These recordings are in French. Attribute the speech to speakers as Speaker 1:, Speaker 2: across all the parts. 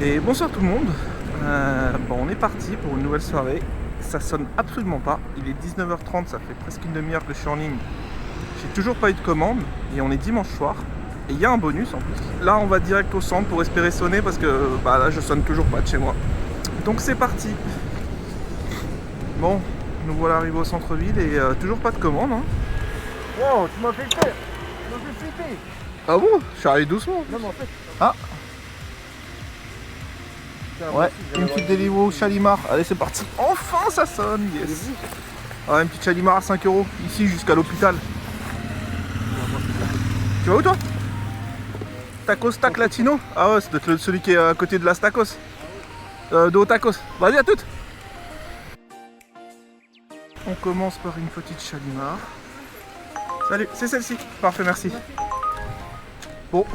Speaker 1: Et bonsoir tout le monde. Bon, on est parti pour une nouvelle soirée. Ça sonne absolument pas. Il est 19h30, ça fait presque une demi-heure que je suis en ligne. J'ai toujours pas eu de commande et on est dimanche soir. Et il y a un bonus en plus. Là, on va direct au centre pour espérer sonner parce que là, je sonne toujours pas de chez moi. Donc c'est parti. Bon, nous voilà arrivés au centre-ville et toujours pas de commande. Hein.
Speaker 2: Wow, tu m'as fait faire. Tu m'as fait flipper.
Speaker 1: Ah bon? Je suis arrivé doucement.
Speaker 2: Non, mais en fait.
Speaker 1: Ah. Ouais, une petite Deliveroo Chalimar. Allez, c'est parti. Enfin, ça sonne. Yes. Ouais, une petite Chalimar à 5 €. Ici, jusqu'à l'hôpital. Tu vas où, toi? Tacos Tac Latino? Ah ouais, c'est celui qui est à côté de la Tacos. De au Tacos. Vas-y, à toutes. On commence par une petite Chalimar. Salut, c'est celle-ci. Parfait, merci. Bon,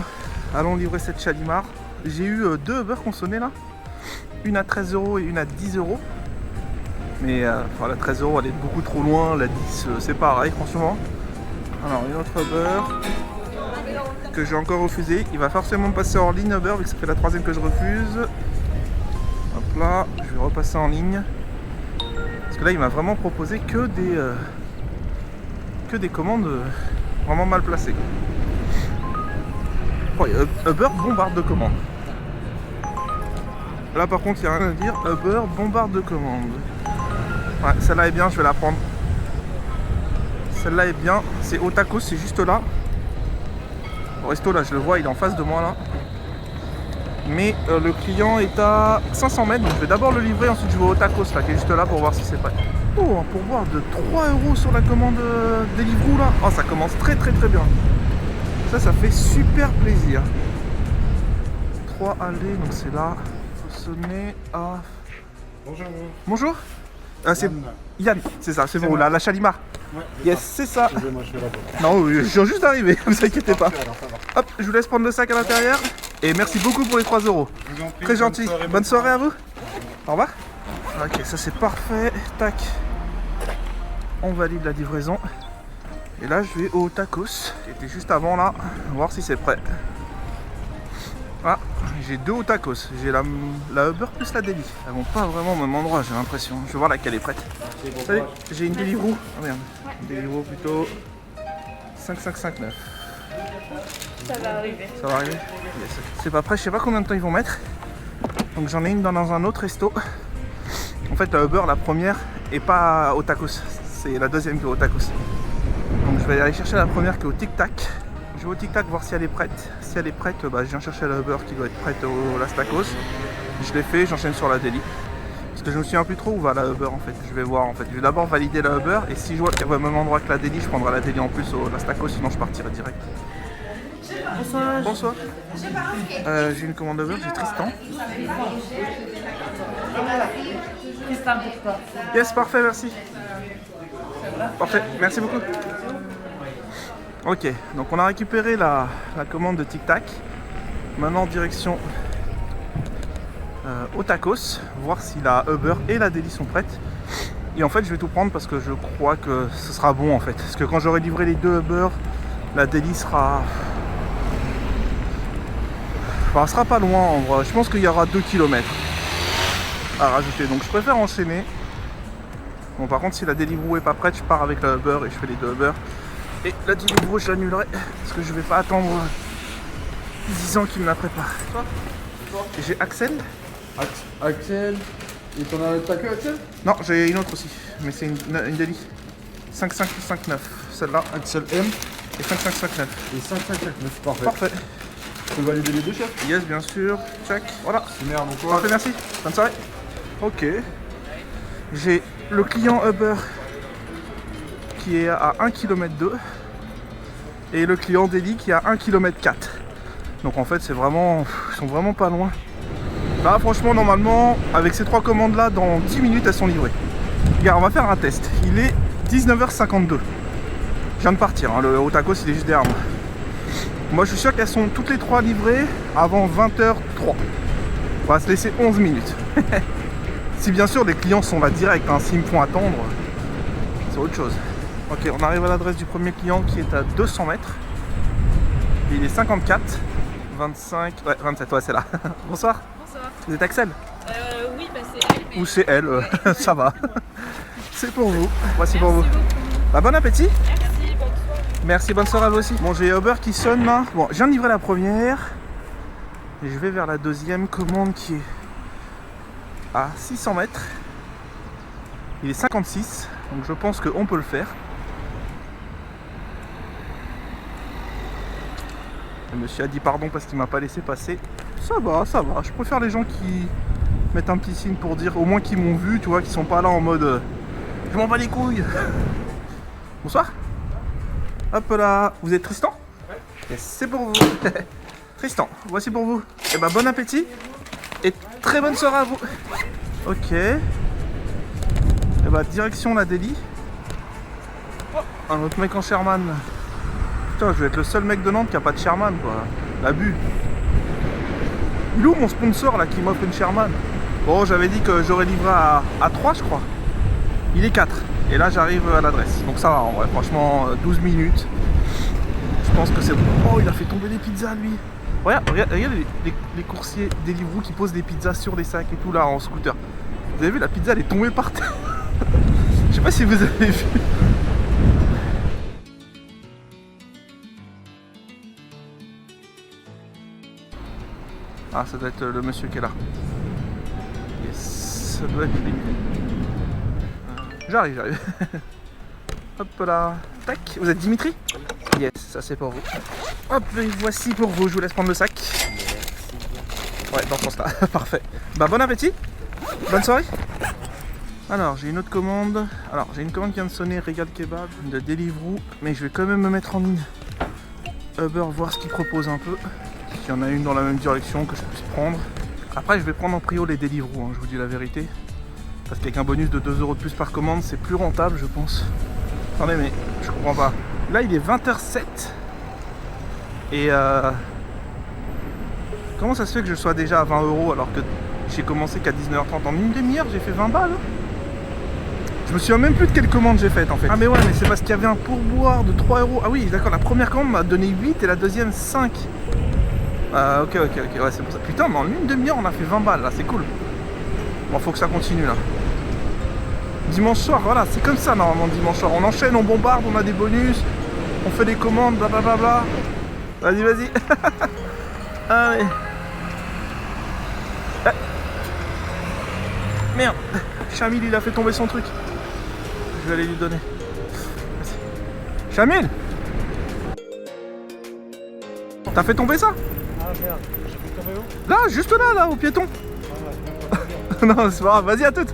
Speaker 1: allons livrer cette Chalimar. J'ai eu deux Uber qui ont sonné là. Une à 13 € et une à 10 €. Mais la 13 € elle est beaucoup trop loin. La 10 c'est pareil franchement. Alors une autre Uber que j'ai encore refusé. Il va forcément passer hors ligne Uber vu que ça fait la troisième que je refuse. Hop là, je vais repasser en ligne. Parce que là il m'a vraiment proposé que des commandes vraiment mal placées. Oh, Uber bombarde de commandes. Là par contre il n'y a rien à dire, Uber bombarde de commandes. Ouais, celle-là est bien, je vais la prendre. Celle-là est bien, c'est au Tacos, c'est juste là. Le resto là, je le vois, il est en face de moi là. Mais le client est à 500 mètres, donc je vais d'abord le livrer, ensuite je vais au Tacos là, qui est juste là pour voir si c'est prêt. Oh, un pourboire de 3 € sur la commande Deliveroo là. Oh, ça commence très bien. Ça fait super plaisir. 3 allées, donc c'est là. Sonner à...
Speaker 2: Bonjour.
Speaker 1: Bonjour. C'est Yann, c'est ça, c'est vous, là, la Chalimar.
Speaker 2: Ouais,
Speaker 1: Yes, c'est ça.
Speaker 2: Excusez-moi, je suis là-bas.
Speaker 1: Non, je viens juste d'arriver, vous inquiétez pas.
Speaker 2: Alors, ça va.
Speaker 1: Hop, je vous laisse prendre le sac à l'intérieur. Et merci beaucoup pour les 3 €.
Speaker 2: Je vous en prie,
Speaker 1: Très gentil. Bonne soirée à vous. Au revoir. Ok, ça c'est parfait. Tac. On valide la livraison. Et là, je vais au Tacos, qui était juste avant là, voir si c'est prêt. Ah, j'ai deux au Tacos. J'ai la Uber plus la Deli. Elles vont pas vraiment au même endroit, j'ai l'impression. Je vais voir laquelle est prête. Salut, j'ai une Deliveroo. Ah merde. Une Deliveroo plutôt 5559.
Speaker 3: Ça va arriver.
Speaker 1: Ça va arriver? Yes. C'est pas prêt, je sais pas combien de temps ils vont mettre. Donc j'en ai une dans un autre resto. En fait, la Uber, la première, est pas au Tacos. C'est la deuxième qui est au Tacos. Donc je vais aller chercher la première qui est au Tic Tac. Je vais au Tic Tac voir si elle est prête. Si elle est prête, je viens chercher la Uber qui doit être prête au Las Tacos. Je l'ai fait, j'enchaîne sur la Deli. Parce que je me souviens plus trop où va la Uber en fait. Je vais voir en fait. Je vais d'abord valider la Uber et si je vois qu'elle va au même endroit que la Deli, je prendrai la Deli en plus au Las Tacos, sinon je partirai direct.
Speaker 3: Bonsoir.
Speaker 1: Bonsoir. J'ai une commande Uber, j'ai Tristan.
Speaker 3: Tristan pour toi.
Speaker 1: Yes, parfait, merci. Parfait, merci beaucoup. Ok, donc on a récupéré la commande de Tic Tac. Maintenant direction au Tacos, voir si la Uber et la Deli sont prêtes. Et en fait je vais tout prendre parce que je crois que ce sera bon en fait. Parce que quand j'aurai livré les deux Uber, la Deli sera... Enfin, elle sera pas loin en vrai. Je pense qu'il y aura 2 km à rajouter. Donc je préfère enchaîner. Bon par contre si la Deliveroo est pas prête, je pars avec la Uber et je fais les deux Uber. Et la Deliveroo je l'annulerai parce que je vais pas attendre 10 ans qu'il me la prépare. J'ai Axel.
Speaker 2: Axel. Et t'en as t'as que Axel?
Speaker 1: Non, j'ai une autre aussi, mais c'est une Deli. 5559, celle-là.
Speaker 2: Axel M.
Speaker 1: Et 5559.
Speaker 2: Et 5559, parfait.
Speaker 1: Parfait.
Speaker 2: Tu peux valider les deux chefs?
Speaker 1: Yes, bien sûr. Check. Voilà.
Speaker 2: Super, bon courage.
Speaker 1: Parfait, merci. Bonne soirée. Ok. J'ai le client Uber qui est à 1 km 2 et le client Deli qui est à 1 km 4. Donc en fait c'est vraiment, ils sont vraiment pas loin. Là franchement normalement avec ces trois commandes là dans 10 minutes elles sont livrées. Regarde, on va faire un test. Il est 19h52. Je viens de partir, hein. Le Tacos il est juste derrière moi. Moi je suis sûr qu'elles sont toutes les trois livrées avant 20h03. On va se laisser 11 minutes. Si bien sûr les clients sont là direct, hein. S'ils me font attendre, c'est autre chose. Ok, on arrive à l'adresse du premier client qui est à 200 mètres. Il est 54, 25, ouais 27, ouais c'est là. Bonsoir.
Speaker 3: Bonsoir.
Speaker 1: Vous êtes Axel?
Speaker 3: Oui, bah c'est elle. Mais...
Speaker 1: Ou c'est elle, ça va. C'est pour vous. Voici pour vous.
Speaker 3: Merci beaucoup.
Speaker 1: Bah, bon appétit.
Speaker 3: Merci, bonne soirée.
Speaker 1: Merci, bonne soirée à vous aussi. Bon, j'ai Uber qui sonne là. Bon, je viens de livrer la première. Et je vais vers la deuxième commande qui est à 600 mètres. Il est 56, donc je pense qu'on peut le faire. Le monsieur a dit pardon parce qu'il m'a pas laissé passer. Ça va, ça va. Je préfère les gens qui mettent un petit signe pour dire au moins qu'ils m'ont vu, tu vois, qui sont pas là en mode je m'en bats les couilles. Bonsoir. Hop là. Vous êtes Tristan? Ouais. Yes, c'est pour vous. Tristan, voici pour vous. Et bah bon appétit. Et très bonne soirée à vous. Ok. Et bah direction la Delhi. Oh, un autre mec en Sherman. Putain, je vais être le seul mec de Nantes qui a pas de Sherman quoi. L'abus. Il est où mon sponsor là qui m'offre une Sherman? Bon, j'avais dit que j'aurais livré à 3 je crois. Il est 4. Et là j'arrive à l'adresse. Donc ça va en vrai, franchement 12 minutes. Je pense que c'est bon. Oh, il a fait tomber les pizzas lui. Regarde les coursiers Deliveroo qui posent des pizzas sur des sacs et tout là en scooter. Vous avez vu, la pizza elle est tombée par terre. Je sais pas si vous avez vu. Ah, ça doit être le monsieur qui est là. Yes, ça doit être lui. J'arrive. Hop là. Tac. Vous êtes Dimitri? Yes, ça c'est pour vous. Hop, et voici pour vous. Je vous laisse prendre le sac. Ouais, dans ce sens-là. Parfait. Bah, bon appétit. Bonne soirée. Alors, j'ai une autre commande. Alors, j'ai une commande qui vient de sonner, Régal Kebab de Deliveroo. Mais je vais quand même me mettre en ligne Uber, voir ce qu'il propose un peu. S'il y en a une dans la même direction que je puisse prendre. Après, je vais prendre en prio les Deliveroo, hein, je vous dis la vérité. Parce qu'avec un bonus de 2 € de plus par commande, c'est plus rentable, je pense. Attendez, mais je comprends pas. Là, il est 20h07. Et comment ça se fait que je sois déjà à 20 € alors que j'ai commencé qu'à 19h30? En une demi-heure, j'ai fait 20 balles. Je me souviens même plus de quelle commande j'ai faite en fait. Ah mais ouais, mais c'est parce qu'il y avait un pourboire de 3 €. Ah oui, d'accord, la première commande m'a donné 8 et la deuxième 5. Ok, ouais, c'est pour ça. Putain, mais en une demi-heure, on a fait 20 balles là, c'est cool. Bon, faut que ça continue là. Dimanche soir, voilà, c'est comme ça normalement dimanche soir. On enchaîne, on bombarde, on a des bonus, on fait des commandes, blablabla. Vas-y. Allez. Ah. Merde, Chamil il a fait tomber son truc. Je vais aller lui donner. Chamil, t'as fait tomber ça?
Speaker 4: Ah merde, j'ai fait tomber où?
Speaker 1: Là, juste là, au piéton. Non, c'est pas grave, vas-y à toutes.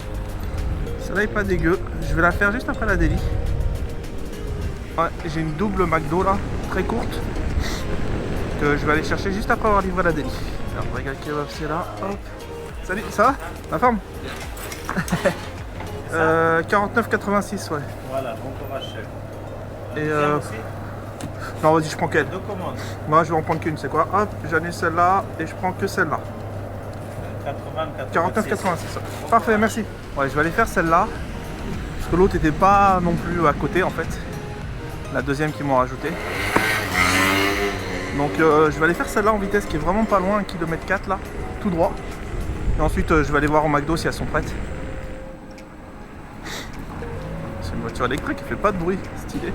Speaker 1: Celle-là est pas dégueu. Je vais la faire juste après la Delhi. Ouais, j'ai une double McDo là, très courte. Que je vais aller chercher juste après avoir livré la Delhi. Alors, Régal Kebab, c'est là. Hop. Salut, ça va? La forme? 49,86, ouais.
Speaker 4: Voilà, bon courage chef.
Speaker 1: Et non, vas-y, je prends qu'elle.
Speaker 4: Deux commandes.
Speaker 1: Moi, je vais en prendre qu'une, c'est quoi? Hop, j'annule celle-là et je prends que celle-là. 49,86. Parfait, merci. Ouais, je vais aller faire celle-là. Parce que l'autre n'était pas non plus à côté en fait. La deuxième qu'ils m'ont rajouté. Donc je vais aller faire celle-là en vitesse qui est vraiment pas loin, 1,4 km là, tout droit. Et ensuite je vais aller voir au McDo si elles sont prêtes. C'est une voiture électrique, elle fait pas de bruit, stylé.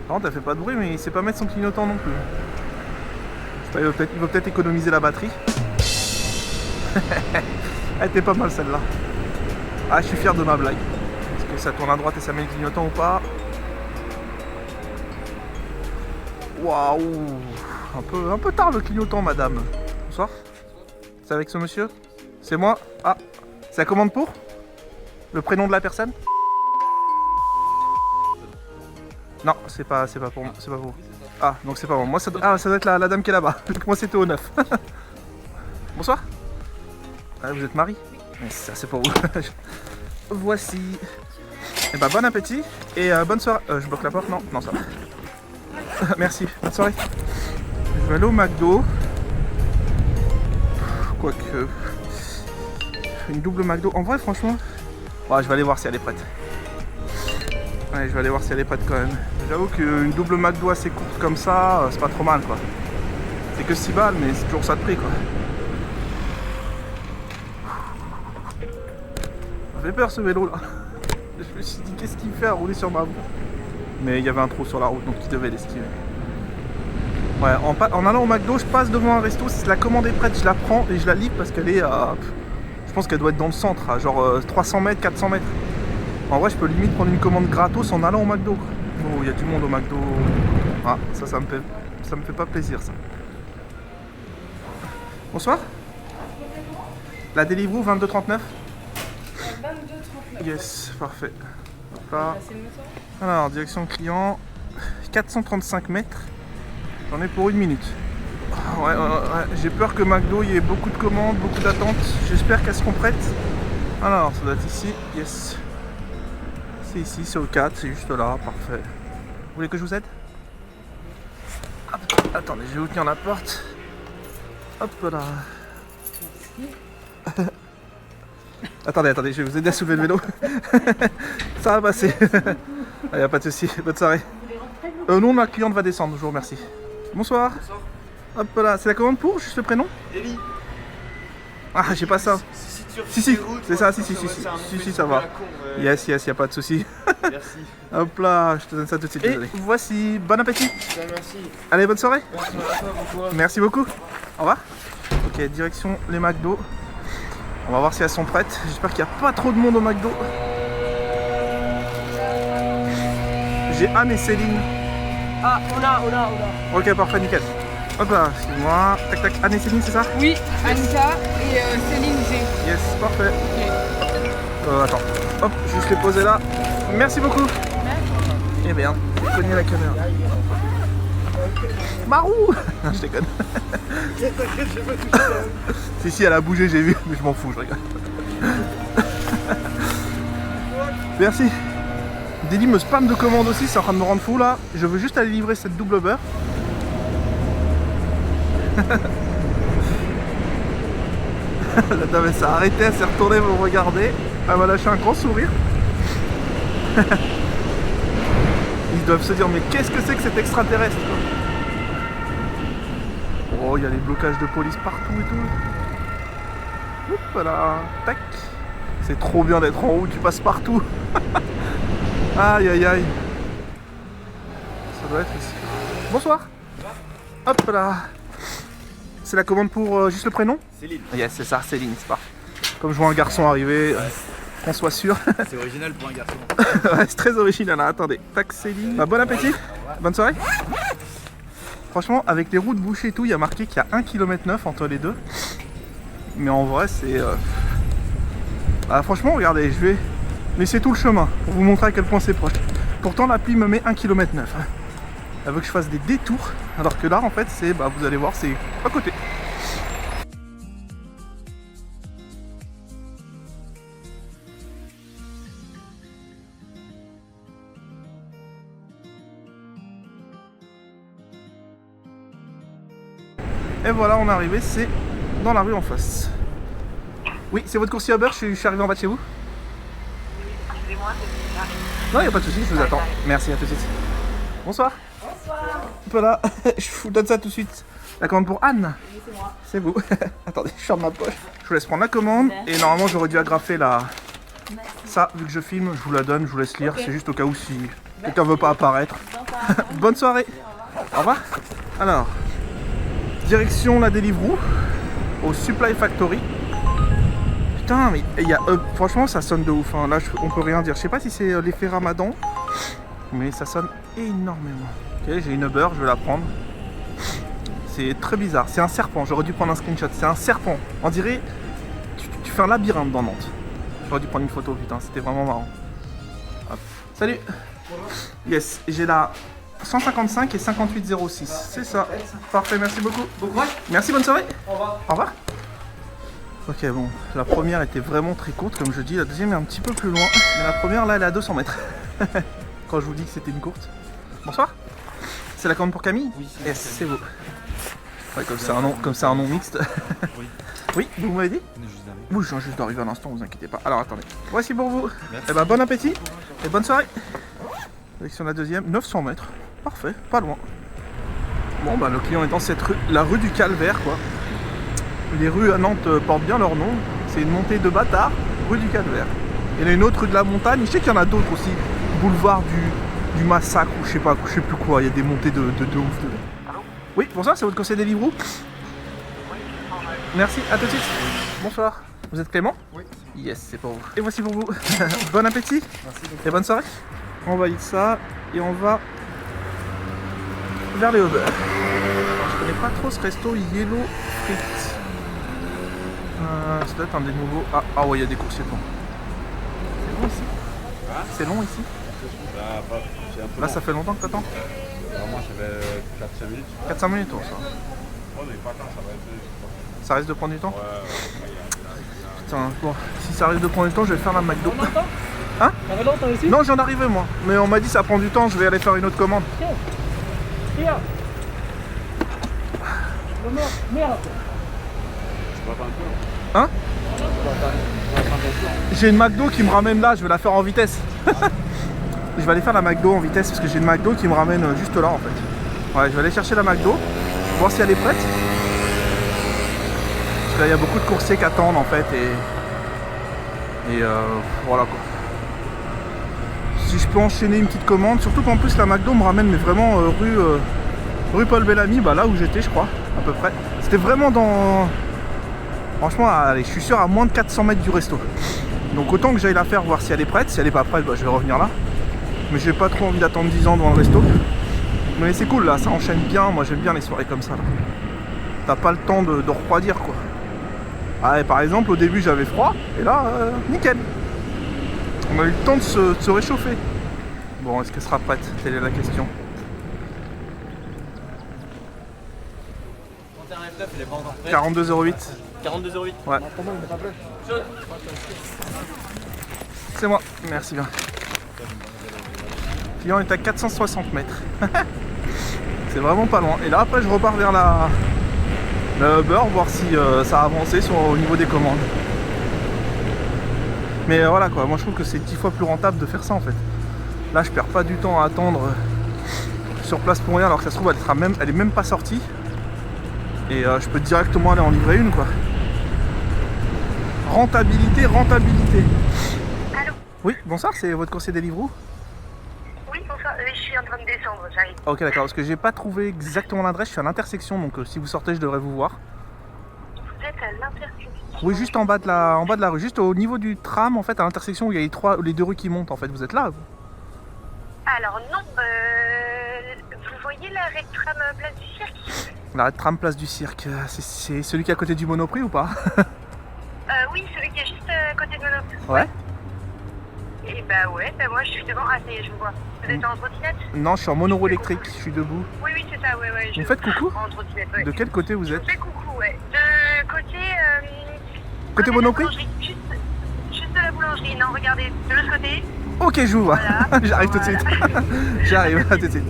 Speaker 1: Par contre elle fait pas de bruit mais il sait pas mettre son clignotant non plus. Il va peut-être économiser la batterie. Elle était pas mal celle-là. Ah, je suis fier de ma blague. Est-ce que ça tourne à droite et ça met le clignotant ou pas? Waouh, un peu tard le clignotant, madame. Bonsoir. C'est avec ce monsieur? C'est moi? Ah, c'est la commande pour? Le prénom de la personne? Non, c'est pas pour moi, c'est pas vous. Ah, donc c'est pas moi. Moi ça doit être la dame qui est là-bas. Moi c'était au 9. Bonsoir. Ah, vous êtes Marie? Oui. Ça c'est pour vous. Voici. Et bah bon appétit et bonne soirée. Je bloque la porte? Non, ça va. Merci, bonne soirée. Je vais aller au McDo. Quoique. Une double McDo. En vrai, franchement. Ouais, je vais aller voir si elle est prête. Ouais, je vais aller voir si elle est prête quand même. J'avoue qu'une double McDo assez courte comme ça, c'est pas trop mal quoi. C'était que 6 balles, mais c'est toujours ça de prix quoi. Ça fait peur ce vélo là. Je me suis dit qu'est-ce qu'il fait à rouler sur ma route. Mais il y avait un trou sur la route donc il devait l'esquiver. Ouais, en allant au McDo, je passe devant un resto, si la commande est prête, je la prends et je la livre parce qu'elle est à... Je pense qu'elle doit être dans le centre, à genre 300 mètres, 400 mètres. En vrai, je peux limite prendre une commande gratos en allant au McDo. Oh, il y a du monde au McDo. Ah, ça me fait pas plaisir ça. Bonsoir. La Deliveroo 22,39.
Speaker 3: 22,39.
Speaker 1: Yes, parfait. Hop là.
Speaker 3: C'est le moteur.
Speaker 1: Alors, direction client, 435 mètres. J'en ai pour 1 minute. Ouais. J'ai peur que McDo, il y ait beaucoup de commandes, beaucoup d'attentes. J'espère qu'elles seront prêtes. Alors, ça doit être ici. Yes. C'est ici, c'est au 4, c'est juste là. Parfait. Vous voulez que je vous aide? Hop, attendez, je vais vous tenir la porte. Hop là. Attendez, je vais vous aider à soulever le vélo. Ça va passer. Il n'y a pas de souci. Bonne soirée. Non, ma cliente va descendre, je vous remercie. Bonsoir.
Speaker 4: Bonsoir.
Speaker 1: Hop là, c'est la commande pour, juste le prénom?
Speaker 4: Ellie.
Speaker 1: Ah, j'ai pas ça. Si, c'est ça, si, ça va.
Speaker 4: Ouais.
Speaker 1: Yes, y a pas de souci.
Speaker 4: Merci.
Speaker 1: Hop là, je te donne ça tout de suite, désolé. Et voici, bon appétit.
Speaker 4: Merci.
Speaker 1: Allez, bonne soirée.
Speaker 4: Merci à toi, bon courage.
Speaker 1: Merci beaucoup. Au revoir. Ok, direction les McDo. On va voir si elles sont prêtes. J'espère qu'il n'y a pas trop de monde au McDo. J'ai Anne et Céline.
Speaker 3: Ah, on a.
Speaker 1: Ok, parfait, nickel. Hop là, excuse-moi. Tac, tac. Anne et Céline, c'est ça?
Speaker 3: Oui, Anita et Céline G.
Speaker 1: Yes, parfait. Attends. Hop, juste les poser là. Merci beaucoup. Eh merde, j'ai cogné la caméra. Marou. Je déconne. Si, elle a bougé, j'ai vu, mais je m'en fous, je rigole. Merci. Deli me spam de commandes aussi, c'est en train de me rendre fou là. Je veux juste aller livrer cette double beurre. La dame elle s'est arrêtée, elle s'est retournée pour me regarder. Elle m'a lâché un grand sourire. Ils doivent se dire mais qu'est-ce que c'est que cet extraterrestre? Oh, il y a les blocages de police partout et tout. Oups, voilà, tac. C'est trop bien d'être en haut, tu passes partout. Aïe aïe aïe. Ça doit être ici. Bonsoir. Hop là. C'est la commande pour juste le prénom?
Speaker 4: Céline.
Speaker 1: Yes, c'est ça, Céline, c'est parfait. Comme je vois un garçon arriver, qu'on soit sûr.
Speaker 4: C'est original pour un garçon.
Speaker 1: Ouais, c'est très original, hein. Attendez. Tac, Céline. Bah, bon appétit. Bonne soirée. Franchement, avec les routes bouchées et tout, il y a marqué qu'il y a 1,9 km entre les deux. Mais en vrai, c'est... Ah, franchement, regardez, je vais laisser tout le chemin pour vous montrer à quel point c'est proche. Pourtant, l'appli me met 1,9 km. Elle veut que je fasse des détours, alors que là, en fait, c'est... Bah, vous allez voir, c'est à côté. Et voilà, on est arrivé, c'est dans la rue en face. Oui, c'est votre coursier Uber, je suis arrivé en bas de chez vous.
Speaker 3: Excusez-moi, c'est
Speaker 1: Non, il n'y a pas de souci, je vous attends. Merci, à tout de suite. Bonsoir.
Speaker 3: Bonsoir.
Speaker 1: Hop là, je vous donne ça tout de suite. La commande pour Anne.
Speaker 3: Oui, c'est moi.
Speaker 1: C'est vous. Attendez, je sors de ma poche. Je vous laisse prendre la commande. Et normalement, j'aurais dû agrafer la... Ça, vu que je filme, je vous la donne, je vous laisse lire. Okay. C'est juste au cas où si quelqu'un veut pas apparaître. Bonne soirée. Au revoir. Alors... Direction la Deliveroo au Supply Factory. Putain, mais il y a, franchement, ça sonne de ouf. Hein. Là, on peut rien dire. Je sais pas si c'est l'effet Ramadan, mais ça sonne énormément. Ok, j'ai une Uber, je vais la prendre. C'est très bizarre. C'est un serpent. J'aurais dû prendre un screenshot. C'est un serpent. On dirait tu fais un labyrinthe dans Nantes. J'aurais dû prendre une photo. Putain, c'était vraiment marrant. Hop. Salut. Yes, j'ai la 155 et 5806, c'est ça. Parfait, merci beaucoup. Bon courage. Merci, bonne soirée. Au revoir. Au revoir. Ok, bon, la première était vraiment très courte, comme je dis. La deuxième est un petit peu plus loin. Mais la première, là, elle est à 200 mètres. Quand je vous dis que c'était une courte. Bonsoir. C'est la commande pour Camille? Oui, c'est vous. Ouais, comme c'est un nom mixte. Oui. Oui, vous m'avez dit? Oui, je viens juste d'arriver à l'instant, vous inquiétez pas. Alors, attendez. Voici pour vous. Et ben, bon appétit et bonne soirée. Direction la deuxième, 900 mètres. Parfait, pas loin. Bon bah le client est dans cette rue, la rue du Calvaire quoi. Les rues à Nantes portent bien leur nom. C'est une montée de bâtard, rue du Calvaire. Il y en a une autre rue de la Montagne, je sais qu'il y en a d'autres aussi. Boulevard du Massacre ou je sais plus quoi, il y a des montées de ouf dedans. Oui, bonsoir, c'est votre conseiller Deliveroo. Merci, à tout de suite. Bonsoir. Vous êtes Clément?
Speaker 2: Oui.
Speaker 1: Yes, c'est pour vous. Et voici pour vous. Bon appétit.
Speaker 2: Merci.
Speaker 1: Et bonne soirée. On valide ça et on va vers les Uber. Je connais pas trop ce resto Yellow Frites. Ça doit être un des nouveaux. Ah ouais, il y a des coursiers devant. C'est long ici. C'est long ici. Là, ça fait longtemps que t'attends.
Speaker 4: Moi, ça fait 4-5 minutes.
Speaker 1: 4-5 minutes, ça.
Speaker 4: Oh, mais pas tant, ça va être.
Speaker 1: Ça risque de prendre du temps.
Speaker 4: Ouais.
Speaker 1: Putain, bon, si ça risque de prendre du temps, je vais faire la McDo.
Speaker 3: On entend?
Speaker 1: Hein?
Speaker 3: Ça va longtemps aussi?
Speaker 1: Non, j'en arrivais moi. Mais on m'a dit ça prend du temps, je vais aller faire une autre commande.
Speaker 3: Tiens. Merde.
Speaker 4: Je vois pas un peu.
Speaker 1: Hein? J'ai une McDo qui me ramène là, je vais la faire en vitesse. Je vais aller faire la McDo en vitesse parce que j'ai une McDo qui me ramène juste là en fait. Ouais, je vais aller chercher la McDo, voir si elle est prête. Parce que là, il y a beaucoup de coursiers qui attendent en fait et voilà quoi. Si je peux enchaîner une petite commande, surtout qu'en plus la McDo me ramène mais vraiment rue Paul Bellamy, bah là où j'étais je crois, à peu près. C'était vraiment dans... Franchement, allez, je suis sûr à moins de 400 mètres du resto. Donc autant que j'aille la faire, voir si elle est prête. Si elle est pas prête, bah, je vais revenir là. Mais j'ai pas trop envie d'attendre 10 ans devant le resto. Mais c'est cool là, ça enchaîne bien. Moi j'aime bien les soirées comme ça. T'as pas le temps de refroidir quoi. Ah, et par exemple, au début j'avais froid. Et là, nickel. On a eu le temps de se réchauffer. Bon, est-ce qu'elle sera prête? Telle est la question.
Speaker 4: 31,9, il est pas encore prêt.
Speaker 1: 42,08 €.
Speaker 4: 42,08 €.
Speaker 1: Ouais. C'est moi, merci bien. Le client est à 460 mètres. C'est vraiment pas loin. Et là après je repars vers la Uber, voir si ça a avancé au niveau des commandes. Mais voilà quoi, moi je trouve que c'est 10 fois plus rentable de faire ça en fait. Là je perds pas du temps à attendre sur place pour rien alors que ça se trouve elle est même pas sortie. Et je peux directement aller en livrer une quoi. Rentabilité.
Speaker 3: Allô?
Speaker 1: Oui, bonsoir, c'est votre conseiller Deliveroo?
Speaker 3: Oui, bonsoir. Je suis en train de descendre, j'arrive.
Speaker 1: Ok d'accord, parce que j'ai pas trouvé exactement l'adresse, je suis à l'intersection donc si vous sortez je devrais vous voir.
Speaker 3: Vous êtes à l'intersection?
Speaker 1: Oui, juste en bas de la rue, juste au niveau du tram en fait, à l'intersection où il y a les deux rues qui montent en fait, vous êtes là vous?
Speaker 3: Alors non, vous voyez l'arrêt de tram place du cirque?
Speaker 1: L'arrêt de tram place du cirque, c'est celui qui est à côté du Monoprix ou pas?
Speaker 3: Oui, celui qui est juste à côté de Monoprix.
Speaker 1: Ouais.
Speaker 3: Et bah ouais, bah moi je suis devant. Ah ça y est, je vous vois. Vous êtes en trottinette?
Speaker 1: Non, je suis en monoro électrique, je suis debout.
Speaker 3: Oui, c'est ça, ouais.
Speaker 1: Vous me faites coucou?
Speaker 3: En trottinette, ouais.
Speaker 1: De quel côté vous êtes?
Speaker 3: Je vous fais coucou, ouais. De côté...
Speaker 1: Côté Monoprix?
Speaker 3: Juste de la boulangerie, non, regardez, de l'autre côté.
Speaker 1: Ok, je vous vois.
Speaker 3: Voilà.
Speaker 1: J'arrive tout de suite. J'arrive, à tout de suite.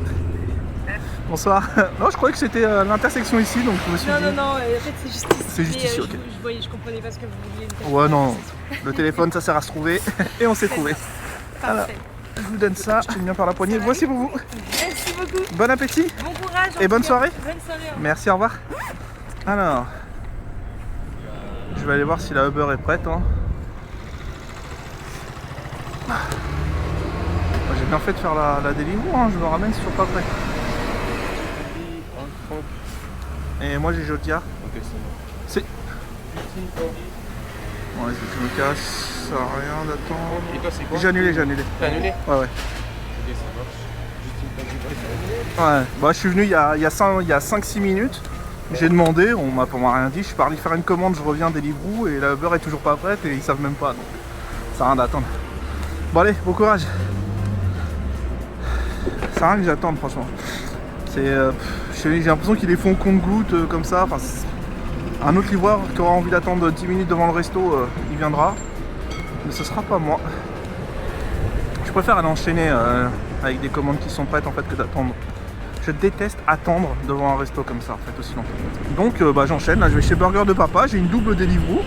Speaker 1: Bonsoir. Non, je croyais que c'était l'intersection ici, donc je me suis dit...
Speaker 5: Non, en fait c'est juste ici.
Speaker 1: C'est juste ici, ok.
Speaker 5: Je comprenais pas ce que vous vouliez.
Speaker 1: Ouais, non, le téléphone ça sert à se trouver, et on s'est trouvé. Voilà.
Speaker 5: Parfait.
Speaker 1: Je vous donne ça, je tiens bien par la poignée. Voici pour vous.
Speaker 5: Merci beaucoup.
Speaker 1: Bon appétit.
Speaker 5: Bon courage.
Speaker 1: Et bonne soirée.
Speaker 5: Bonne soirée.
Speaker 1: Merci, au revoir. Alors, je vais aller voir si la Uber est prête. Hein. J'ai bien fait de faire la Deliveroo, hein. Je me ramène, c'est toujours pas prêt. Et moi j'ai Jotia.
Speaker 4: Ok,
Speaker 1: C'est. Bon, vas-y, je me casse, ça sert à rien d'attendre.
Speaker 4: Et toi, c'est quoi?
Speaker 1: J'ai annulé.
Speaker 4: T'as annulé?
Speaker 1: Ouais.
Speaker 4: Ok, ça marche.
Speaker 1: Ouais, bah, je suis venu il y a 5-6 minutes. J'ai demandé, on m'a rien dit. Je suis parti faire une commande, je reviens Deliveroo et la Uber est toujours pas prête et ils savent même pas. Donc ça sert à rien d'attendre. Bon, allez, bon courage. Ça sert à rien que j'attende, franchement. J'ai l'impression qu'ils les font au compte-gouttes comme ça. Enfin, un autre livreur qui aura envie d'attendre 10 minutes devant le resto, il viendra. Mais ce sera pas moi. Je préfère aller enchaîner avec des commandes qui sont prêtes en fait que d'attendre. Je déteste attendre devant un resto comme ça en fait aussi longtemps. Donc bah, j'enchaîne, là je vais chez Burger de Papa, j'ai une double Deliveroo.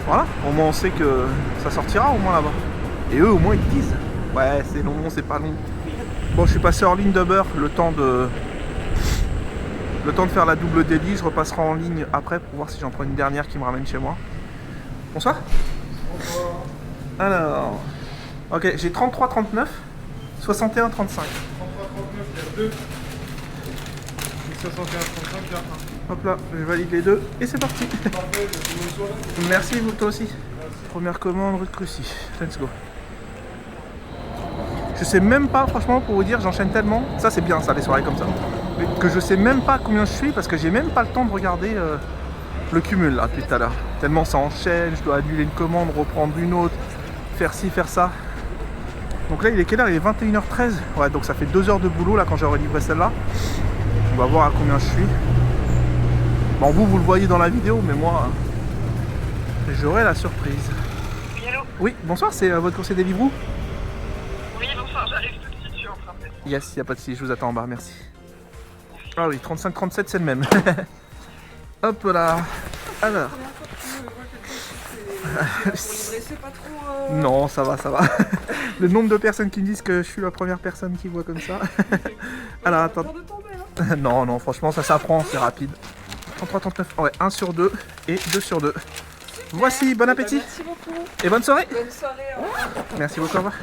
Speaker 1: Voilà, au moins on sait que ça sortira au moins là-bas. Et eux au moins ils disent ouais c'est long, c'est pas long. Bon je suis passé hors ligne d'Uber, le temps Le temps de faire la double délit, je repasserai en ligne après pour voir si j'en prends une dernière qui me ramène chez moi. Bonsoir. Bonsoir. Alors, ok, j'ai 33, 39, 61, 35.
Speaker 2: 33, 39, il y a 2. 61, 35, il y a 1.
Speaker 1: Hop là, je valide les deux et c'est parti.
Speaker 2: Parfait, bonne soirée.
Speaker 1: Merci, vous toi aussi.
Speaker 2: Merci.
Speaker 1: Première commande, rue de Crucy. Let's go. Je sais même pas, franchement, pour vous dire, j'enchaîne tellement. Ça, c'est bien, ça, les soirées comme ça. Que je sais même pas combien je suis parce que j'ai même pas le temps de regarder le cumul là, depuis tout à l'heure. Tellement ça enchaîne, je dois annuler une commande, reprendre une autre, faire ci, faire ça. Donc là, il est quelle heure? Il est 21h13. Ouais, donc ça fait 2 heures de boulot là quand j'aurai livré celle-là. On va voir à combien je suis. Bon, vous le voyez dans la vidéo, mais moi, j'aurai la surprise.
Speaker 3: Oui, allô?
Speaker 1: Oui, bonsoir, c'est votre coursier Deliveroo?
Speaker 3: Oui, bonsoir, j'arrive tout de suite, je suis en train de...
Speaker 1: Yes, y a pas de souci, je vous attends en bas, merci. Ah oui, 35-37, c'est le même. Hop là. Alors.
Speaker 5: Pour livrer, c'est pas trop...
Speaker 1: Non, ça va, ça va. Le nombre de personnes qui me disent que je suis la première personne qui voit comme ça. Alors, attends.
Speaker 5: peur de tomber, hein.
Speaker 1: Non, non, franchement, ça s'apprend, c'est rapide. 33-39, ouais, 1 sur 2 et 2 sur 2. Voici, bon appétit.
Speaker 5: Merci beaucoup.
Speaker 1: Et bonne soirée.
Speaker 5: Bonne soirée. Au revoir.
Speaker 1: Merci beaucoup, au revoir.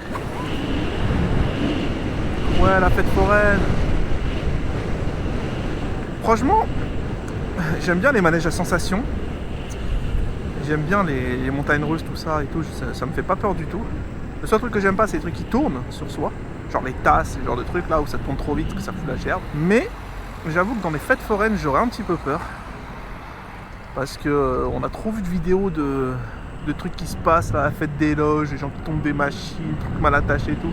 Speaker 1: Ouais, la fête foraine. Franchement, j'aime bien les manèges à sensations. J'aime bien les montagnes russes, tout ça et tout. Ça me fait pas peur du tout. Le seul truc que j'aime pas, c'est les trucs qui tournent sur soi. Genre les tasses, ce genre de trucs là où ça tourne trop vite, que ça fout la gerbe. Mais j'avoue que dans les fêtes foraines, j'aurais un petit peu peur. Parce que on a trop vu de vidéos de trucs qui se passent là, la fête des loges, les gens qui tombent des machines, trucs mal attachés et tout.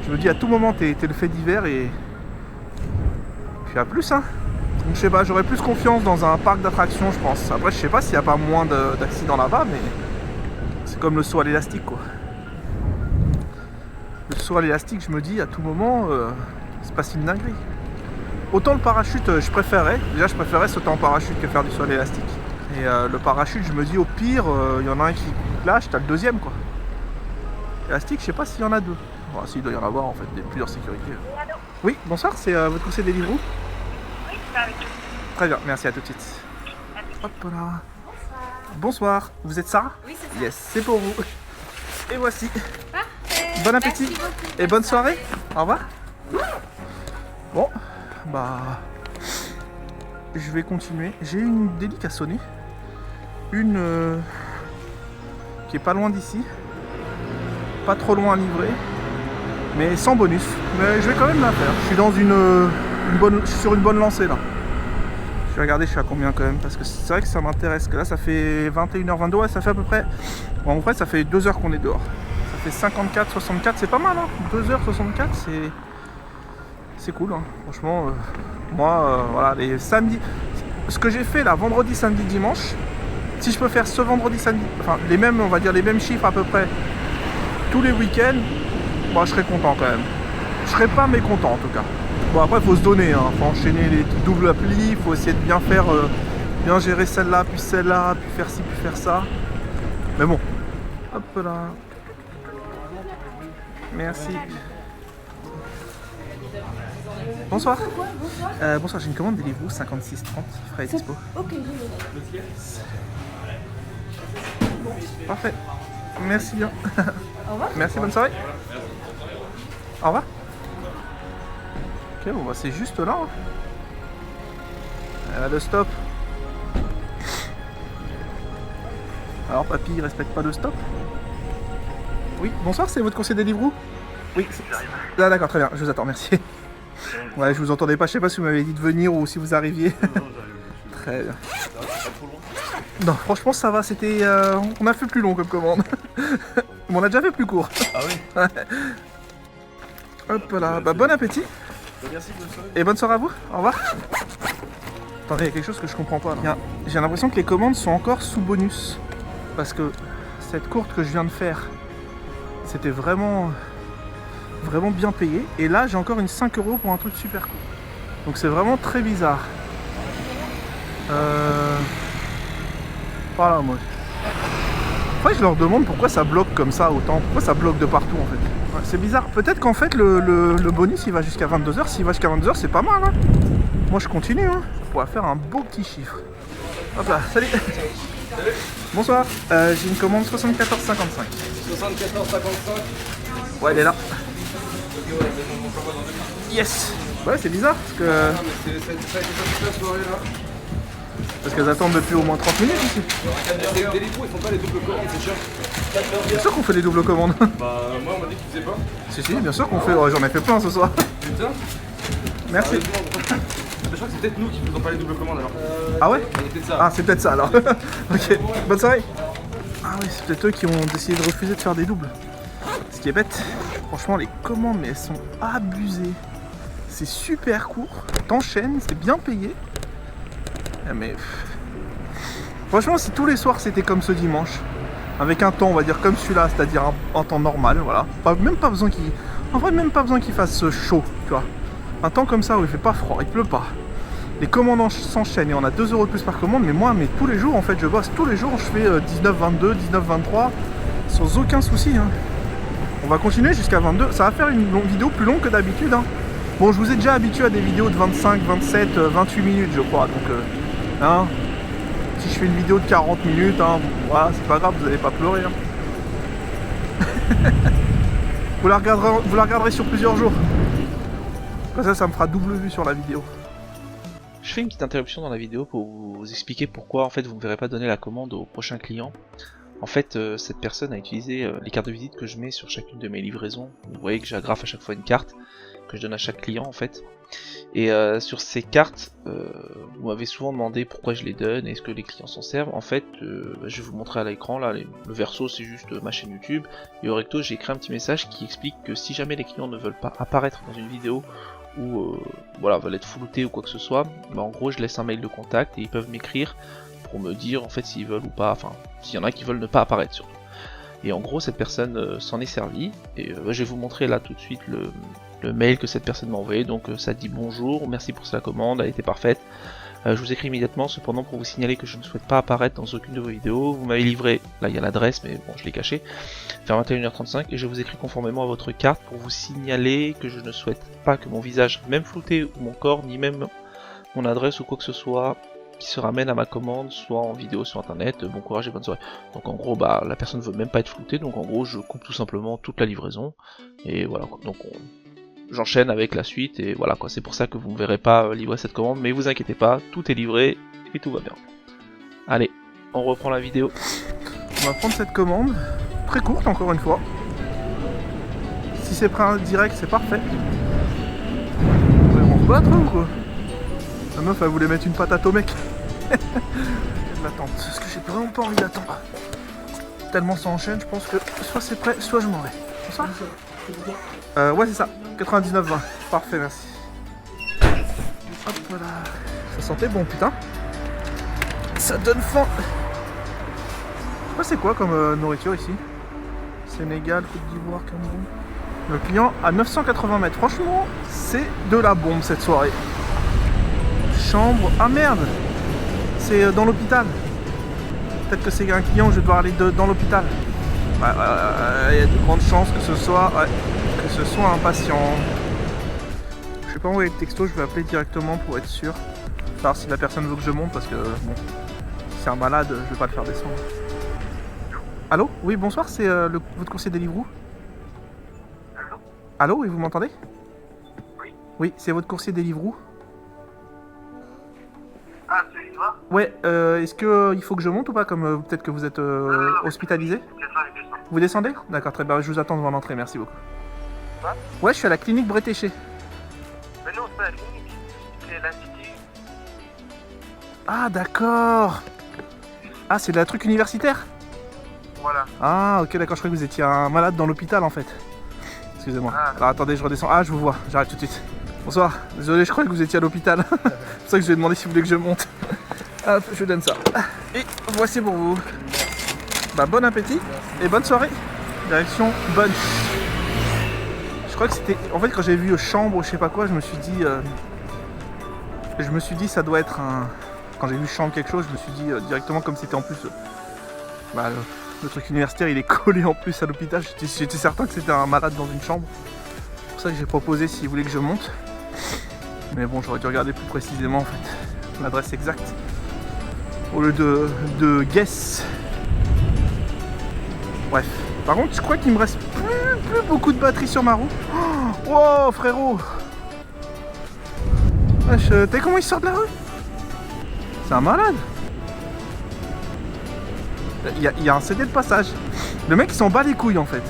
Speaker 1: Je me dis à tout moment t'es le fait divers et puis à plus hein. Donc je sais pas, j'aurais plus confiance dans un parc d'attractions je pense. Après je sais pas s'il n'y a pas moins d'accidents là-bas, mais c'est comme le saut à l'élastique quoi. Le saut à l'élastique, je me dis à tout moment il se passe une dinguerie. Autant le parachute je préférais sauter en parachute que faire du saut à l'élastique. Et le parachute je me dis au pire il y en a un qui lâche, t'as le deuxième quoi. Élastique je sais pas s'il y en a deux. Bon, s'il doit y en avoir en fait, plusieurs sécurités. Oui, bonsoir, c'est votre coursier Deliveroo?
Speaker 3: Oui, c'est avec vous.
Speaker 1: Très bien, merci, à tout de suite. Hop là. Bonsoir, vous êtes Sarah?
Speaker 5: Oui, c'est ça.
Speaker 1: Yes, c'est pour vous. Et voici.
Speaker 5: Parfait.
Speaker 1: Bon appétit.
Speaker 5: Merci beaucoup.
Speaker 1: Et bonne soirée. Au revoir. Bon, bah... je vais continuer. J'ai une délique à sonner. Une qui est pas loin d'ici. Pas trop loin à livrer. Mais sans bonus. Mais je vais quand même la faire. Je suis dans je suis sur une bonne lancée là. Je vais regarder je suis à combien quand même. Parce que c'est vrai que ça m'intéresse. Que là ça fait 21h22. Ouais, ça fait à peu près... Bon, en vrai ça fait 2 heures qu'on est dehors. Ça fait 54, 64. C'est pas mal hein. 2h64 c'est cool hein. Franchement moi voilà les samedis. Ce que j'ai fait là vendredi, samedi, dimanche. Si je peux faire ce vendredi, samedi. Enfin les mêmes, on va dire les mêmes chiffres à peu près. Tous les week-ends. Bon, je serais content quand même. Je serais pas mécontent en tout cas. Bon après faut se donner, hein. Faut enchaîner les doubles applis, faut essayer de bien faire, bien gérer celle-là, puis faire ci, puis faire ça. Mais bon. Hop là. Merci. Bonsoir. Bonsoir, j'ai une commande Deliveroo 56 30, frais et dispo.
Speaker 5: Ok,
Speaker 1: Parfait. Merci bien.
Speaker 5: Au revoir.
Speaker 1: Merci, bonne soirée. Au revoir. Ok, bon bah c'est juste là. Hein. Le stop. Alors papy, il respecte pas le stop. Oui, bonsoir, c'est votre conseiller Deliveroo? Oui, ah, d'accord, très bien, je vous attends, merci. Ouais, je vous entendais pas, je sais pas si vous m'avez dit de venir ou si vous arriviez. Très bien. Non, franchement ça va, c'était... on a fait plus long comme commande. Mais on a déjà fait plus court.
Speaker 4: Ah oui.
Speaker 1: Hop là, bah bon appétit.
Speaker 4: Merci, bonne soirée.
Speaker 1: Et bonne soirée à vous, au revoir. Attendez, il y a quelque chose que je comprends pas là. J'ai l'impression que les commandes sont encore sous bonus. Parce que cette courte que je viens de faire, c'était vraiment bien payé. Et là, j'ai encore une 5 € pour un truc super cool. Donc c'est vraiment très bizarre. Voilà, moi. Après, je leur demande pourquoi ça bloque comme ça autant. Pourquoi ça bloque de partout en fait. Ouais, c'est bizarre. Peut-être qu'en fait, le bonus il va jusqu'à 22h. S'il va jusqu'à 22h, c'est pas mal. Hein. Moi je continue, hein. On pourra faire un beau petit chiffre. Hop là, salut. Bonsoir, j'ai une commande 74,55.
Speaker 2: 74,55.
Speaker 1: Ouais, elle est là. Yes. Ouais, c'est bizarre parce que...
Speaker 2: Non, mais ça a été pas la soirée là.
Speaker 1: Parce qu'elles attendent depuis au moins 30 minutes ici.
Speaker 2: Deliveroo, ils font pas les doubles commandes, c'est sûr.
Speaker 1: Bien sûr qu'on fait les doubles commandes.
Speaker 2: Bah, moi, on m'a dit qu'ils faisaient pas.
Speaker 1: Si, si, bien sûr qu'on fait. Ouais, j'en ai fait plein ce soir.
Speaker 2: Putain.
Speaker 1: Merci.
Speaker 2: Je crois que c'est peut-être nous qui faisons pas les doubles commandes alors.
Speaker 1: Ah ouais?
Speaker 2: C'est peut-être ça.
Speaker 1: Ah, c'est peut-être ça alors. Ok, bonne soirée. Ah oui, c'est peut-être eux qui ont décidé de refuser de faire des doubles. Ce qui est bête, franchement, les commandes, mais elles sont abusées. C'est super court, t'enchaînes, c'est bien payé. Mais franchement, si tous les soirs c'était comme ce dimanche, avec un temps, on va dire comme celui-là, c'est-à-dire un temps normal, voilà. Même pas besoin qu'il... En vrai, même pas besoin qu'il fasse chaud, tu vois. Un temps comme ça où il fait pas froid, il pleut pas. Les commandes s'enchaînent et on a 2 € de plus par commande, mais moi, tous les jours, en fait, je bosse tous les jours, je fais 19-22, 19-23, sans aucun souci. Hein. On va continuer jusqu'à 22. Ça va faire une vidéo plus longue que d'habitude. Hein. Bon, je vous ai déjà habitué à des vidéos de 25, 27, 28 minutes, je crois. Donc, hein, si je fais une vidéo de 40 minutes, hein, voilà, c'est pas grave, vous n'allez pas pleurer. Hein. vous la regarderez sur plusieurs jours. Comme ça me fera double vue sur la vidéo.
Speaker 6: Je fais une petite interruption dans la vidéo pour vous expliquer pourquoi en fait vous ne me verrez pas donner la commande au prochain client. En fait, cette personne a utilisé les cartes de visite que je mets sur chacune de mes livraisons. Vous voyez que j'agrafe à chaque fois une carte que je donne à chaque client en fait. Et sur ces cartes, vous m'avez souvent demandé pourquoi je les donne et est-ce que les clients s'en servent. En fait, je vais vous montrer à l'écran là, le verso c'est juste ma chaîne YouTube. Et au recto j'ai écrit un petit message qui explique que si jamais les clients ne veulent pas apparaître dans une vidéo ou voilà, veulent être floutés ou quoi que ce soit, bah, en gros je laisse un mail de contact et ils peuvent m'écrire pour me dire en fait s'ils veulent ou pas, enfin s'il y en a qui veulent ne pas apparaître surtout. Et en gros cette personne s'en est servie et je vais vous montrer là tout de suite le mail que cette personne m'a envoyé. Donc ça dit bonjour, merci pour la commande, elle était parfaite. Je vous écris immédiatement cependant pour vous signaler que je ne souhaite pas apparaître dans aucune de vos vidéos. Vous m'avez livré, là il y a l'adresse mais bon je l'ai caché, vers 21h35 et je vous écris conformément à votre carte pour vous signaler que je ne souhaite pas que mon visage, même flouté ou mon corps, ni même mon adresse ou quoi que ce soit qui se ramène à ma commande, soit en vidéo sur internet. Bon courage et bonne soirée. Donc en gros bah la personne veut même pas être floutée, donc en gros je coupe tout simplement toute la livraison et voilà quoi. Donc j'enchaîne avec la suite et voilà quoi, c'est pour ça que vous ne verrez pas livrer cette commande, mais vous inquiétez pas, tout est livré et tout va bien. Allez, on reprend la vidéo.
Speaker 1: On va prendre cette commande, très courte encore une fois. Si c'est prêt en direct, c'est parfait. Vous voulez m'en battre ou quoi? La meuf elle voulait mettre une patate au mec. L'attente, parce que j'ai vraiment pas envie d'attendre. Tellement ça enchaîne, je pense que soit c'est prêt, soit je m'en vais. Bonsoir. Ouais c'est ça, 99,20. Parfait, merci. Hop là. Ça sentait bon putain. Ça donne faim. C'est quoi comme nourriture ici? Sénégal, Côte d'Ivoire, Cameroun. Le client à 980 mètres. Franchement, c'est de la bombe cette soirée. Chambre. Ah merde! C'est dans l'hôpital. Peut-être que c'est un client où je vais devoir aller dans l'hôpital. Il y a de grandes chances que ce soit un patient. Je vais pas envoyer le texto, je vais appeler directement pour être sûr. Savoir si la personne veut que je monte parce que bon, si c'est un malade, je vais pas le faire descendre. Allô? Oui, bonsoir, c'est votre coursier Deliveroo. Allô, oui, vous m'entendez?
Speaker 3: Oui.
Speaker 1: Oui, c'est votre coursier Deliveroo.
Speaker 3: Ah, celui-là?
Speaker 1: Ouais, est-ce que il faut que je monte ou pas, comme peut-être que vous êtes hospitalisé? Vous descendez? D'accord, très bien, je vous attends devant l'entrée, merci beaucoup.
Speaker 3: Quoi?
Speaker 1: Ouais, je suis à la clinique Bretéché.
Speaker 3: Mais non, c'est pas la clinique, c'est l'institut.
Speaker 1: Ah, d'accord. Ah, c'est de la truc universitaire?
Speaker 3: Voilà.
Speaker 1: Ah, ok, d'accord, je croyais que vous étiez un malade dans l'hôpital en fait. Excusez-moi.
Speaker 3: Ah.
Speaker 1: Alors attendez, je redescends. Ah, je vous vois, j'arrive tout de suite. Bonsoir, désolé, je croyais que vous étiez à l'hôpital. C'est pour ça que je vous ai demandé si vous voulez que je monte. Hop, je vous donne ça. Et voici pour vous. Bah, bon appétit et bonne soirée. Direction Bunch. Je crois que c'était... En fait, quand j'ai vu chambre ou je sais pas quoi, je me suis dit ça doit être un... Quand j'ai vu chambre quelque chose, je me suis dit directement comme c'était en plus... le truc universitaire, il est collé en plus à l'hôpital. J'étais certain que c'était un malade dans une chambre. C'est pour ça que j'ai proposé s'il voulait que je monte. Mais bon, j'aurais dû regarder plus précisément en fait l'adresse exacte au lieu de guess. Bref. Par contre, je crois qu'il me reste plus beaucoup de batterie sur ma roue. Oh, wow, frérot. Wesh, t'as vu comment il sort de la rue? C'est un malade. Il y a un cédé de passage. Le mec il s'en bat les couilles en fait.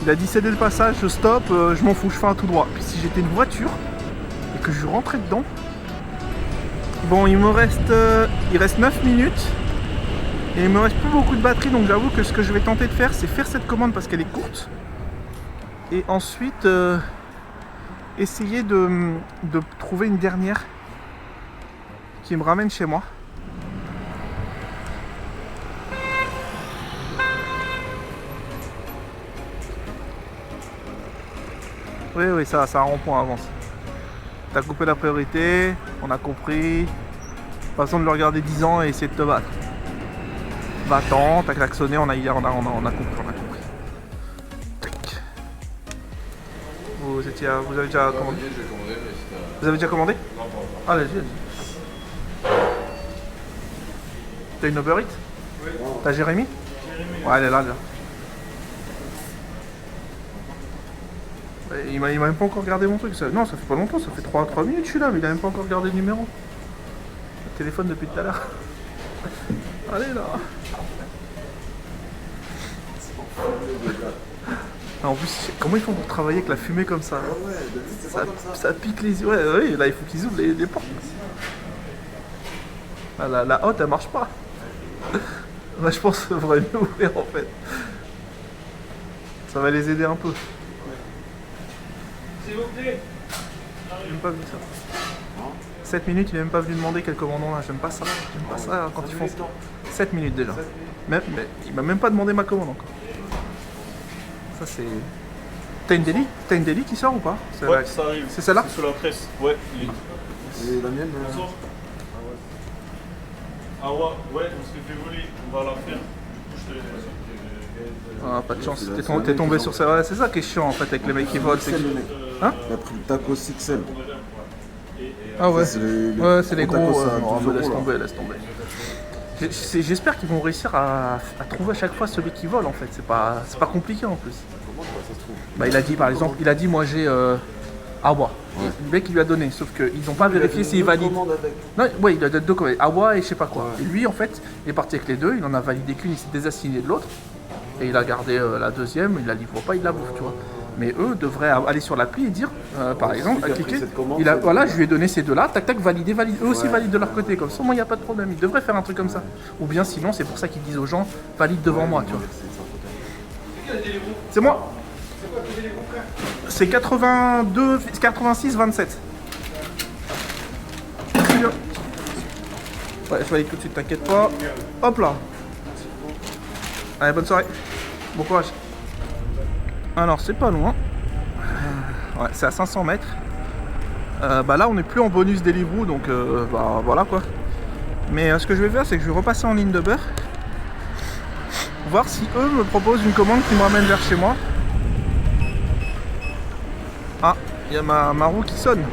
Speaker 1: Il a dit céder le passage, je stoppe, je m'en fous, je fais un tout droit. Puis si j'étais une voiture et que je rentrais dedans. Bon, il reste 9 minutes. Et il me reste plus beaucoup de batterie, donc j'avoue que ce que je vais tenter de faire, c'est faire cette commande parce qu'elle est courte. Et ensuite, essayer de trouver une dernière qui me ramène chez moi. Oui, ça a un rond-point, avance. T'as coupé la priorité, on a compris. Pas besoin de le regarder 10 ans et essayer de te battre. Va-t'en, t'as klaxonné, on a compris. Tac. Vous avez déjà commandé? Vous avez déjà commandé? Ah, allez-y. T'as une Uber Eats? Oui. T'as Jérémy? Ouais, elle est là, déjà. Il m'a même pas encore regardé mon truc. Non, ça fait pas longtemps, ça fait 3 minutes que je suis là, mais il a même pas encore regardé le numéro. Le téléphone depuis tout à l'heure. Allez là. En plus, comment ils font pour travailler avec la fumée comme ça? Ça pique les yeux. Ouais, là il faut qu'ils ouvrent les portes. Ah, la hotte elle marche pas. Là je pense qu'il faudrait mieux ouvrir en fait. Ça va les aider un peu. S'il vous plaît. J'ai même pas vu ça. 7 minutes, il est même pas venu demander quel commandant là. J'aime pas ça. J'aime pas ça quand ils font 7 minutes déjà. Mais il m'a même pas demandé ma commande encore. Ça c'est. T'as une délit? T'as une délit qui sort ou pas?
Speaker 7: Ouais, ça arrive.
Speaker 1: C'est celle-là?
Speaker 7: Sur la presse. Ouais.
Speaker 2: Et la mienne
Speaker 7: Ah ouais, on s'est fait voler. On va la faire. Du coup,
Speaker 1: Ah, pas de chance. T'es tombé sur ça. Ouais, c'est ça qui est chiant en fait avec les mecs qui volent. Hein?
Speaker 2: Il a pris le taco 6L.
Speaker 1: Ah ouais. C'est les gros.
Speaker 2: Laisse
Speaker 1: tomber. J'espère qu'ils vont réussir à trouver à chaque fois celui qui vole en fait. C'est pas compliqué en plus.
Speaker 2: Comment ça se trouve?
Speaker 1: Bah il a dit par exemple, moi j'ai Awa. Ouais. Le mec il lui a donné, sauf qu'ils n'ont pas vérifié s'il valide. Non, ouais, il a donné 2 commandes, Awa et je sais pas quoi. Ouais. Et lui en fait, il est parti avec les deux, il en a validé qu'une, il s'est désassigné de l'autre. Et il a gardé la deuxième, il la livre pas, il la bouffe, tu vois. Mais eux devraient aller sur l'appli et dire, par exemple, à cliquer, voilà, je lui ai donné ces deux-là, tac tac, validé, eux aussi valident de leur côté, comme ça, moi il n'y a pas de problème, ils devraient faire un truc comme ça. Ou bien sinon, c'est pour ça qu'ils disent aux gens, valide devant moi, tu vois. C'est moi. C'est 86 27. Ouais, je valide tout de suite, t'inquiète pas. Hop là. Allez, bonne soirée. Bon courage. Alors, c'est pas loin. Ouais, c'est à 500 mètres. Bah là, on n'est plus en bonus Deliveroo, donc bah voilà quoi. Mais ce que je vais faire, c'est que je vais repasser en ligne de beurre. Voir si eux me proposent une commande qui me ramène vers chez moi. Ah, il y a ma roue qui sonne.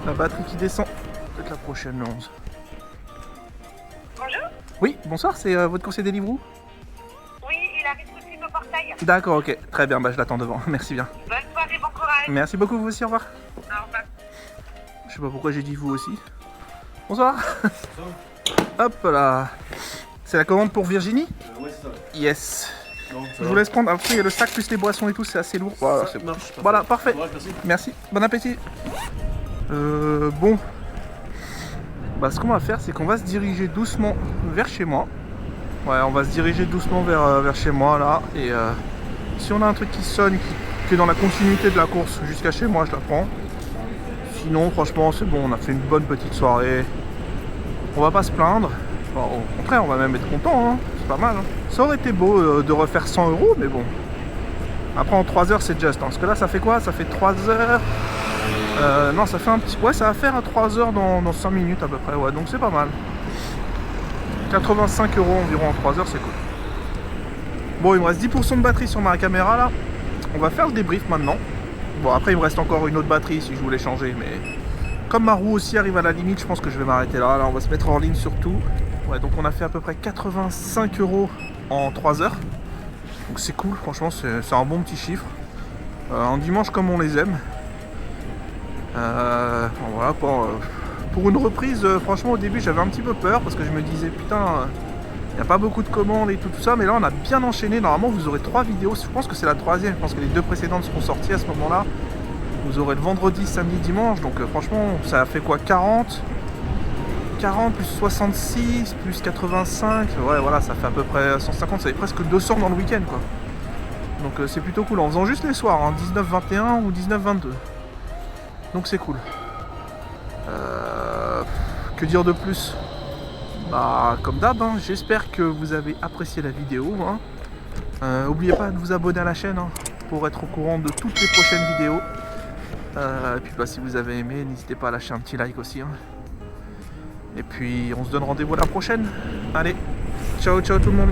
Speaker 1: La batterie qui descend. Peut-être la prochaine, le 11.
Speaker 3: Bonjour.
Speaker 1: Oui, bonsoir, c'est votre conseiller Deliveroo?
Speaker 3: Oui, il arrive tout de suite au portail.
Speaker 1: D'accord, ok. Très bien, bah je l'attends devant. Merci bien.
Speaker 3: Bonne soirée, bon courage.
Speaker 1: Merci beaucoup, vous aussi, au revoir.
Speaker 3: Au revoir.
Speaker 1: Je sais pas pourquoi j'ai dit vous aussi. Bonsoir. Hop là. C'est la commande pour Virginie?
Speaker 7: Ouais, c'est ça.
Speaker 1: Yes. Je vous laisse prendre. Après, il y a le sac plus les boissons et tout, c'est assez lourd. Voilà, voilà, parfait. Merci. Bon appétit. Bon. Bah, ce qu'on va faire, c'est qu'on va se diriger doucement vers chez moi. Ouais, on va se diriger doucement vers chez moi là. Et si on a un truc qui sonne, qui est dans la continuité de la course jusqu'à chez moi, je la prends. Sinon, franchement, c'est bon. On a fait une bonne petite soirée. On va pas se plaindre. Bon, au contraire, on va même être content. Hein. C'est pas mal. Hein. Ça aurait été beau de refaire 100 €, mais bon. Après, en 3 heures, c'est just. Hein. Parce que là, ça fait quoi? Ça fait 3 heures. Non, ça fait un petit. Ouais, ça va faire 3 heures dans 5 minutes à peu près. Ouais, donc c'est pas mal. 85 € environ en 3 heures, c'est cool. Bon, il me reste 10% de batterie sur ma caméra là. On va faire le débrief maintenant. Bon, après il me reste encore une autre batterie si je voulais changer, mais comme ma roue aussi arrive à la limite, je pense que je vais m'arrêter là. Là on va se mettre en ligne surtout. Ouais, donc on a fait à peu près 85 € en 3 heures. Donc c'est cool, franchement c'est un bon petit chiffre. En dimanche comme on les aime. Voilà, pour une reprise, franchement au début j'avais un petit peu peur parce que je me disais putain, il n'y a pas beaucoup de commandes et tout ça, mais là on a bien enchaîné. Normalement vous aurez 3 vidéos, je pense que c'est la 3e, je pense que les 2 précédentes seront sorties à ce moment-là. Vous aurez le vendredi, samedi, dimanche, donc franchement ça a fait quoi, 40 plus 66 plus 85, ouais voilà, ça fait à peu près 150, ça fait presque 200 dans le week-end quoi. Donc c'est plutôt cool, en faisant juste les soirs, hein, 19-21 ou 19-22. Donc c'est cool. Que dire de plus? Bah comme d'hab, hein, j'espère que vous avez apprécié la vidéo. Hein. N'oubliez pas de vous abonner à la chaîne hein, pour être au courant de toutes les prochaines vidéos. Et puis bah, si vous avez aimé, n'hésitez pas à lâcher un petit like aussi. Hein. Et puis on se donne rendez-vous à la prochaine. Allez, ciao ciao tout le monde.